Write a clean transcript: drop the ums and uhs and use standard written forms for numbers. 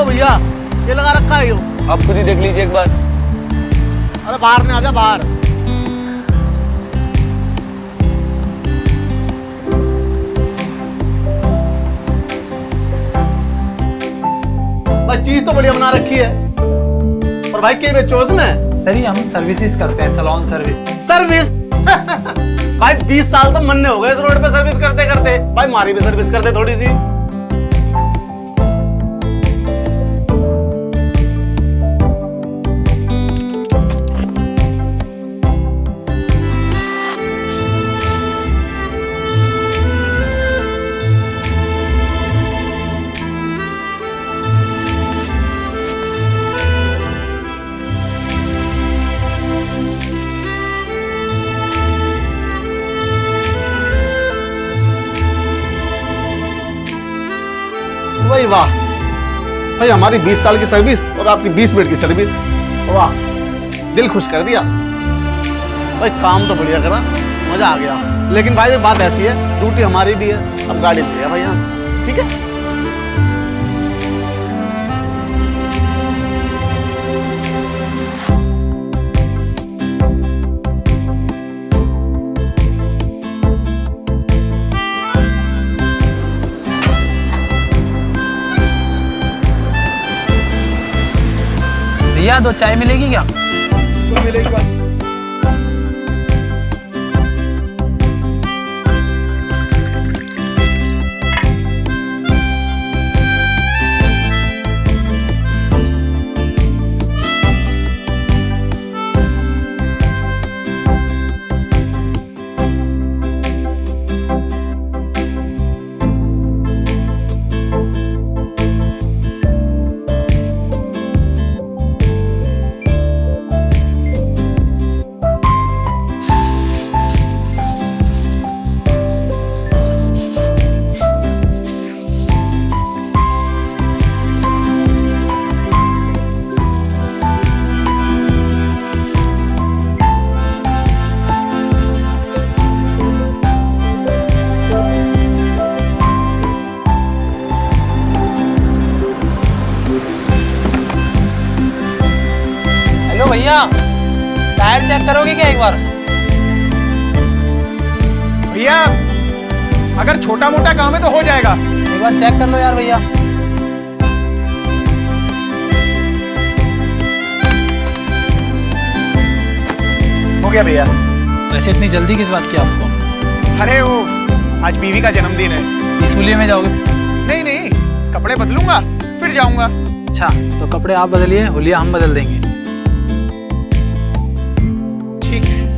भैया, ये लगा रखा है यो। आप खुद ही देख लीजिए एक बार। अरे बाहर नहीं, आजा बाहर। भाई चीज तो बढ़िया बना रखी है, और भाई के बेचो इसमें? सर हम सर्विसेज करते हैं, सैलून सर्विस। भाई 20 साल तो मन्ने हो गए इस रोड पे सर्विस करते करते। भाई हमारी भी सर्विस करते थोड़ी सी। भाई वाह, भाई हमारी 20 साल की सर्विस और आपकी 20 मिनट की सर्विस, वाह, दिल खुश कर दिया। भाई काम तो बढ़िया करा, मजा आ गया। लेकिन भाई बात ऐसी है, ड्यूटी हमारी भी है, अब गाड़ी ले भाई यहाँ से, ठीक है? भैया 2 चाय मिलेगी क्या? मिलेगी बात। भैया टायर चेक करोगे क्या एक बार? भैया अगर छोटा मोटा काम है तो हो जाएगा, एक बार चेक कर लो यार भैया। हो गया भैया। वैसे इतनी जल्दी किस बात की आपको? अरे वो आज बीवी का जन्मदिन है। इस होलिये में जाओगे? नहीं नहीं, कपड़े बदलूंगा फिर जाऊंगा। अच्छा तो कपड़े आप बदलिए, होलिया हम बदल देंगे। ठीक है।